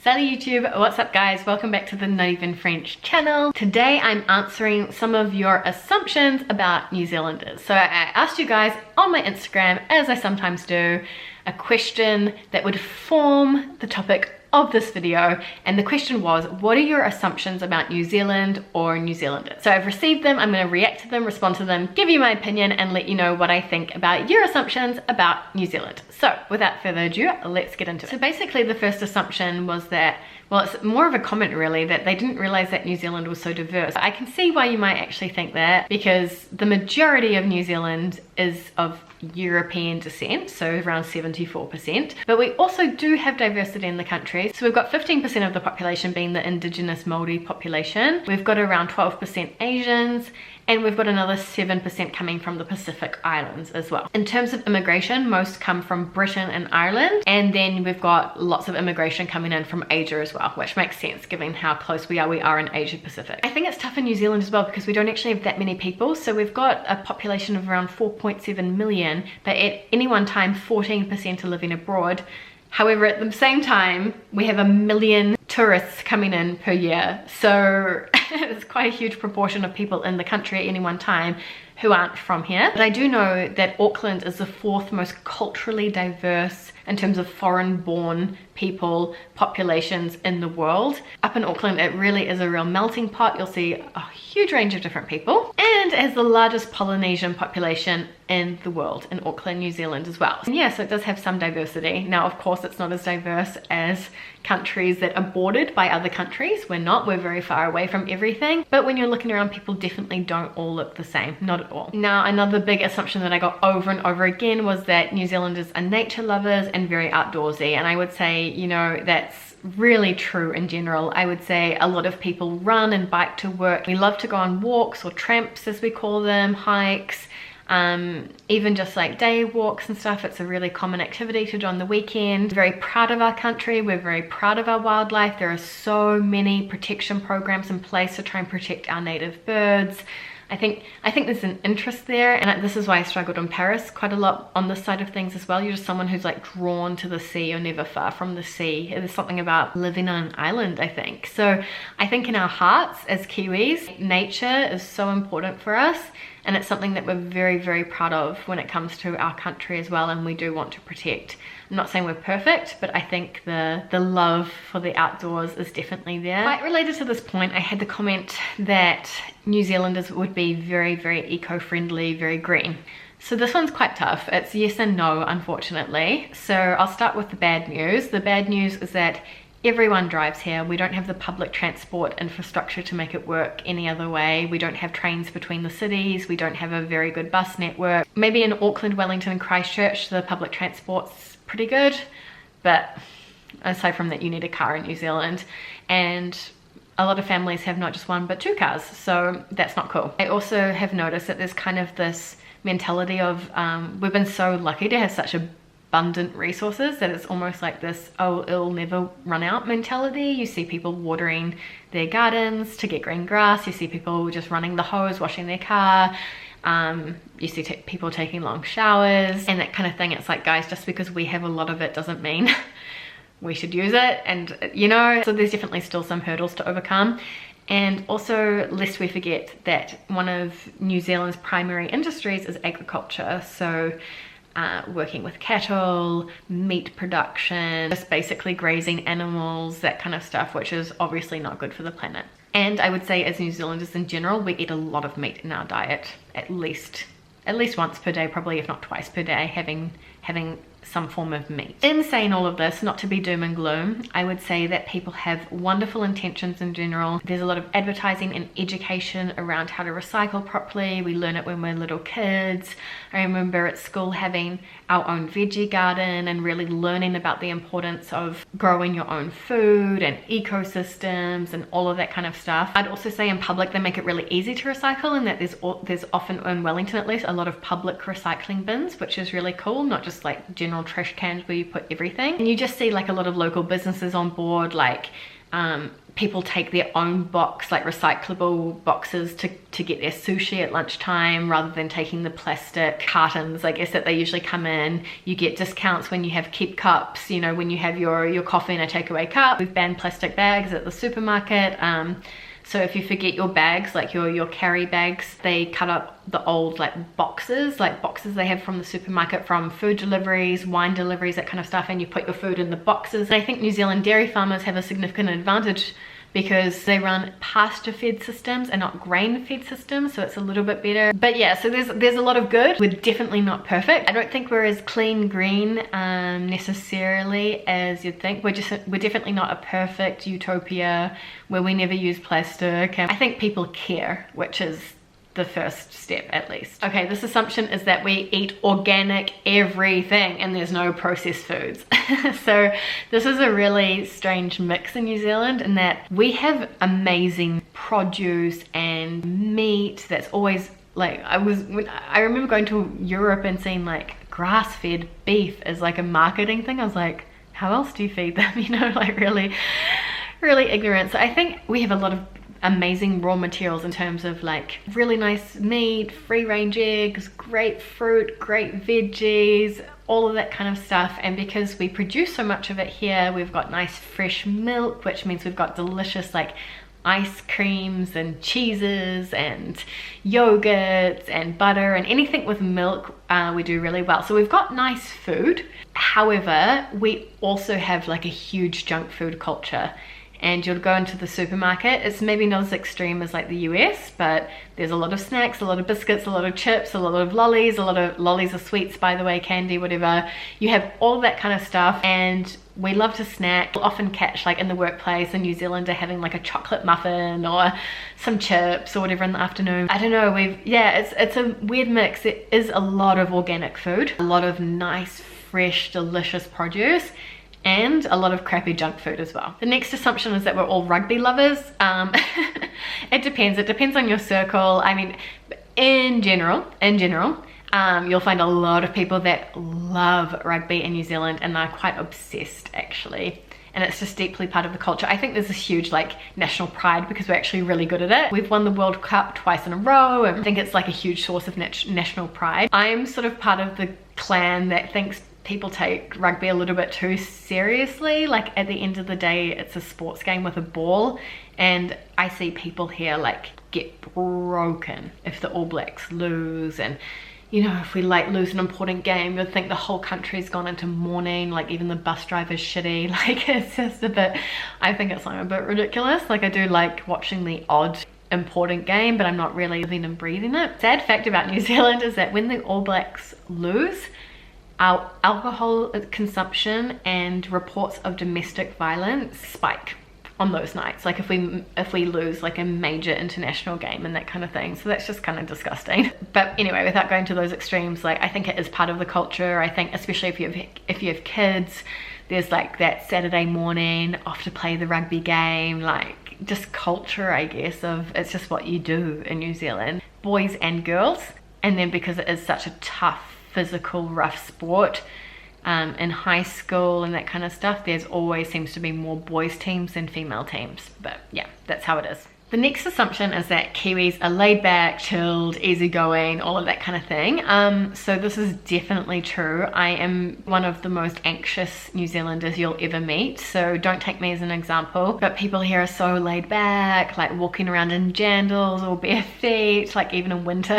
Salut YouTube, what's up guys? Welcome back to the Not Even French channel. Today I'm answering some of your assumptions about New Zealanders. So I asked you guys on my Instagram, as I sometimes do, a question that would form the topic of this video, and the question was, what are your assumptions about New Zealand or New Zealanders? So I've received them, I'm going to react to them, respond to them, give you my opinion, and let you know what I think about your assumptions about New Zealand. So without further ado, let's get into it. So basically the first assumption was that, well, it's more of a comment really, that they didn't realize that New Zealand was so diverse. I can see why you might actually think that, because the majority of New Zealand is of European descent, so around 74%, but we also do have diversity in the country. So we've got 15% of the population being the indigenous Maori population, we've got around 12% Asians, and we've got another 7% coming from the Pacific Islands as well. In terms of immigration, most come from Britain and Ireland, and then we've got lots of immigration coming in from Asia as well, which makes sense given how close we are in Asia Pacific. I think it's tough in New Zealand as well because we don't actually have that many people. So we've got a population of around 4.7 million, but at any one time 14% are living abroad. However, at the same time, we have 1 million tourists coming in per year. So it's quite a huge proportion of people in the country at any one time who aren't from here. But I do know that Auckland is the 4th most culturally diverse in terms of foreign-born people populations in the world. Up in Auckland, it really is a real melting pot. You'll see a huge range of different people, and as the largest Polynesian population in the world, in Auckland, New Zealand as well. And yes, it does have some diversity. Now, of course, it's not as diverse as countries that are bordered by other countries. We're very far away from everything, but when you're looking around, people definitely don't all look the same, not at all. Now, another big assumption that I got over and over again was that New Zealanders are nature lovers and very outdoorsy, and I would say, you know, that's really true in general. I would say a lot of people run and bike to work. We love to go on walks, or tramps as we call them, hikes, even just like day walks and stuff. It's a really common activity to do on the weekend. Very proud of our country, we're very proud of our wildlife. There are so many protection programs in place to try and protect our native birds. I think there's an interest there, and this is why I struggled in Paris quite a lot on this side of things as well. You're just someone who's like drawn to the sea. You're never far from the sea. There's something about living on an island, I think. So I think in our hearts as Kiwis, nature is so important for us, and it's something that we're very, very proud of when it comes to our country as well, and we do want to protect. I'm not saying we're perfect, but I think the love for the outdoors is definitely there. Quite related to this point, I had the comment that New Zealanders would be very, very eco-friendly, very green. So this one's quite tough. It's yes and no, unfortunately. So I'll start with the bad news. The bad news is that everyone drives here. We don't have the public transport infrastructure to make it work any other way. We don't have trains between the cities. We don't have a very good bus network. Maybe in Auckland, Wellington and Christchurch, the public transport's pretty good, but aside from that, you need a car in New Zealand, and a lot of families have not just one but 2 cars, so that's not cool. I also have noticed that there's kind of this mentality of we've been so lucky to have such abundant resources that it's almost like this, oh, it'll never run out mentality. You see people watering their gardens to get green grass, you see people just running the hose, washing their car, you see people taking long showers and that kind of thing. It's like, guys, just because we have a lot of it doesn't mean we should use it, and you know, so there's definitely still some hurdles to overcome. And also, lest we forget that one of New Zealand's primary industries is agriculture, so working with cattle, meat production, just basically grazing animals, that kind of stuff, which is obviously not good for the planet. And I would say as New Zealanders in general, we eat a lot of meat in our diet, at least once per day, probably if not twice per day, having some form of meat. In saying all of this, not to be doom and gloom, I would say that people have wonderful intentions in general. There's a lot of advertising and education around how to recycle properly. We learn it when we're little kids. I remember at school having our own veggie garden and really learning about the importance of growing your own food and ecosystems and all of that kind of stuff. I'd also say in public they make it really easy to recycle, and that there's often, in Wellington at least, a lot of public recycling bins, which is really cool, not just like general trash cans where you put everything. And you just see like a lot of local businesses on board, like people take their own box, like recyclable boxes, to get their sushi at lunchtime rather than taking the plastic cartons, I guess, that they usually come in. You get discounts when you have keep cups, you know, when you have your coffee in a takeaway cup. We've banned plastic bags at the supermarket. So if you forget your bags, like your carry bags, they cut up the old boxes they have from the supermarket, from food deliveries, wine deliveries, that kind of stuff, and you put your food in the boxes. And I think New Zealand dairy farmers have a significant advantage because they run pasture-fed systems and not grain-fed systems, so it's a little bit better. But yeah, so there's a lot of good. We're definitely not perfect. I don't think we're as clean green necessarily as you'd think. We're definitely not a perfect utopia where we never use plastic. And I think people care, which is the first step at least. Okay, this assumption is that we eat organic everything and there's no processed foods. So this is a really strange mix in New Zealand, in that we have amazing produce and meat that's always like, I remember going to Europe and seeing like grass-fed beef as like a marketing thing. I was like, how else do you feed them? You know, like really ignorant. So I think we have a lot of amazing raw materials in terms of like really nice meat, free range eggs, great fruit, great veggies, all of that kind of stuff. And because we produce so much of it here, we've got nice fresh milk, which means we've got delicious like ice creams and cheeses and yogurts and butter and anything with milk. We do really well. So we've got nice food. However, we also have like a huge junk food culture. And you'll go into the supermarket, it's maybe not as extreme as like the US, but there's a lot of snacks, a lot of biscuits, a lot of chips, a lot of lollies. A lot of lollies are sweets, by the way, candy, whatever. You have all that kind of stuff, and we love to snack. We'll often catch like in the workplace in New Zealand are having like a chocolate muffin or some chips or whatever in the afternoon. I don't know, it's a weird mix. It is a lot of organic food, a lot of nice, fresh, delicious produce, and a lot of crappy junk food as well. The next assumption is that we're all rugby lovers. It depends on your circle. I mean, in general, you'll find a lot of people that love rugby in New Zealand, and they're quite obsessed actually. And it's just deeply part of the culture. I think there's this huge like national pride because we're actually really good at it. We've won the World Cup twice in a row, and I think it's like a huge source of national pride. I'm sort of part of the clan that thinks people take rugby a little bit too seriously. Like at the end of the day, it's a sports game with a ball, and I see people here like get broken if the All Blacks lose. And you know, if we like lose an important game, you'd think the whole country's gone into mourning, like even the bus driver's shitty. Like it's just a bit, I think it's like a bit ridiculous. Like I do like watching the odd important game, but I'm not really living and breathing it. Sad fact about New Zealand is that when the All Blacks lose, our alcohol consumption and reports of domestic violence spike on those nights, like if we lose like a major international game and that kind of thing. So that's just kind of disgusting. But anyway, without going to those extremes, like I think it is part of the culture. I think especially if you have kids, there's like that Saturday morning off to play the rugby game, like just culture, I guess, of it's just what you do in New Zealand, boys and girls. And then because it is such a tough, physical, rough sport, in high school and that kind of stuff, there's always seems to be more boys teams than female teams. But yeah, that's how it is. The next assumption is that Kiwis are laid back, chilled, easygoing, all of that kind of thing. So this is definitely true. I am one of the most anxious New Zealanders you'll ever meet, so don't take me as an example. But people here are so laid back, like walking around in jandals or bare feet, like even in winter.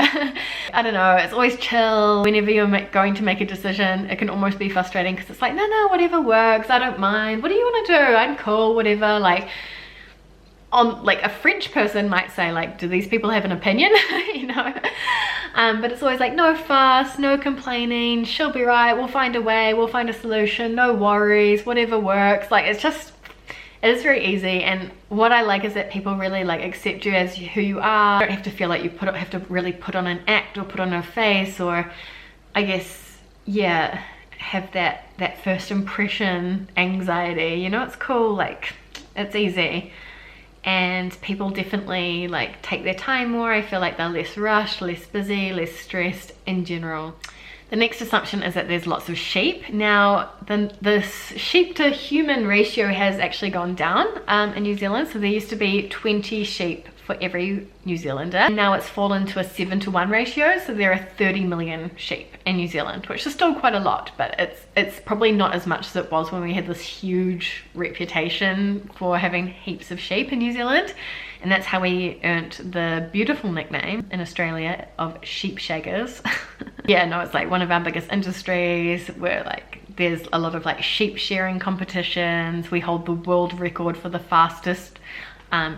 I don't know, it's always chill. Whenever you're going to make a decision, it can almost be frustrating because it's like, no, whatever works, I don't mind. What do you want to do? I'm cool, whatever. Like a French person might say like, do these people have an opinion? You know, but it's always like no fuss, no complaining, she'll be right, we'll find a way, we'll find a solution, no worries, whatever works. Like it is very easy. And what I like is that people really like accept you as who you are. You don't have to feel like you have to really put on an act or put on a face, or I guess, yeah, have that first impression anxiety. You know, it's cool, like it's easy. And people definitely like take their time more. I feel like they're less rushed, less busy, less stressed in general. The next assumption is that there's lots of sheep. Now, the sheep to human ratio has actually gone down in New Zealand. So there used to be 20 sheep for every New Zealander. And now it's fallen to a 7-to-1 ratio. So there are 30 million sheep in New Zealand, which is still quite a lot, but it's probably not as much as it was when we had this huge reputation for having heaps of sheep in New Zealand. And that's how we earned the beautiful nickname in Australia of sheep shaggers. Yeah, no, it's like one of our biggest industries. We're like, there's a lot of like sheep sharing competitions. We hold the world record for the fastest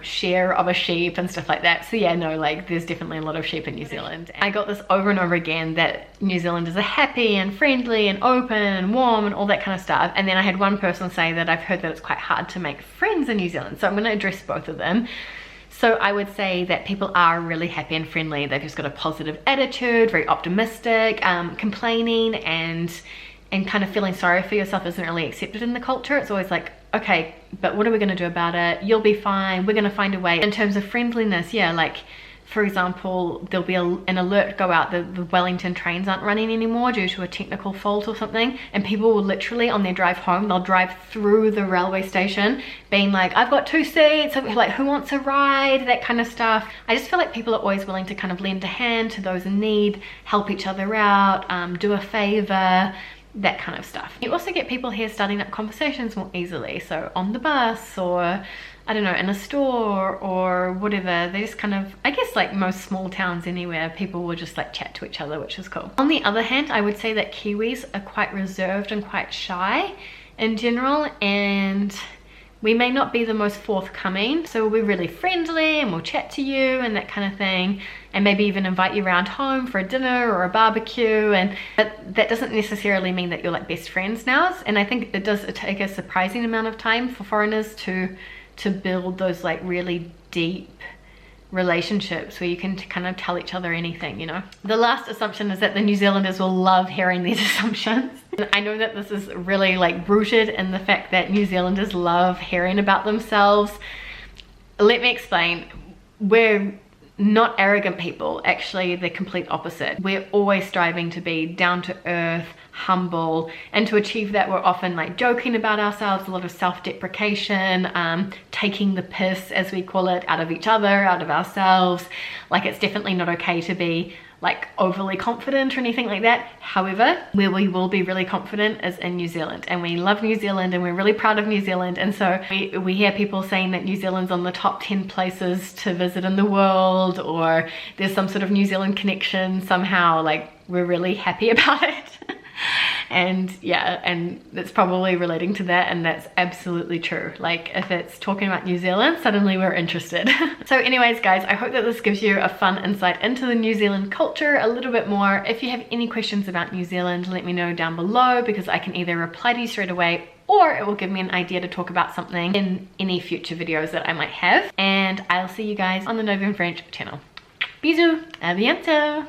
share of a sheep and stuff like that. So yeah, no, like there's definitely a lot of sheep in New Zealand. I got this over and over again that New Zealanders are happy and friendly and open and warm and all that kind of stuff. And then I had one person say that I've heard that it's quite hard to make friends in New Zealand. So I'm going to address both of them. So I would say that people are really happy and friendly. They've just got a positive attitude, very optimistic. Complaining and kind of feeling sorry for yourself isn't really accepted in the culture. It's always like, okay, but what are we going to do about it? You'll be fine. We're going to find a way. In terms of friendliness, yeah, like for example, there'll be an alert go out, the Wellington trains aren't running anymore due to a technical fault or something, and people will literally on their drive home, they'll drive through the railway station being like, I've got 2 seats, like who wants a ride, that kind of stuff. I just feel like people are always willing to kind of lend a hand to those in need, help each other out, do a favor, that kind of stuff. You also get people here starting up conversations more easily, so on the bus or I don't know, in a store or whatever. They just kind of, I guess like most small towns anywhere, people will just like chat to each other, which is cool. On the other hand, I would say that Kiwis are quite reserved and quite shy in general, and we may not be the most forthcoming, so we'll be really friendly and we'll chat to you and that kind of thing, and maybe even invite you around home for a dinner or a barbecue, but that doesn't necessarily mean that you're like best friends now. And I think it does take a surprising amount of time for foreigners to build those like really deep relationships where you can kind of tell each other anything, you know. The last assumption is that the New Zealanders will love hearing these assumptions. And I know that this is really like rooted in the fact that New Zealanders love hearing about themselves. Let me explain. We're not arrogant people, actually the complete opposite. We're always striving to be down to earth, humble, and to achieve that we're often like joking about ourselves, a lot of self-deprecation, taking the piss, as we call it, out of each other, out of ourselves. Like it's definitely not okay to be like overly confident or anything like that. However, where we will be really confident is in New Zealand, and we love New Zealand and we're really proud of New Zealand. And so we hear people saying that New Zealand's on the top 10 places to visit in the world, or there's some sort of New Zealand connection somehow. Like we're really happy about it. And yeah, and it's probably relating to that, and that's absolutely true. Like if it's talking about New Zealand, suddenly we're interested. So anyways guys, I hope that this gives you a fun insight into the New Zealand culture a little bit more. If you have any questions about New Zealand, let me know down below, because I can either reply to you straight away, or it will give me an idea to talk about something in any future videos that I might have. And I'll see you guys on the Nova in French channel. Bisous, à bientôt.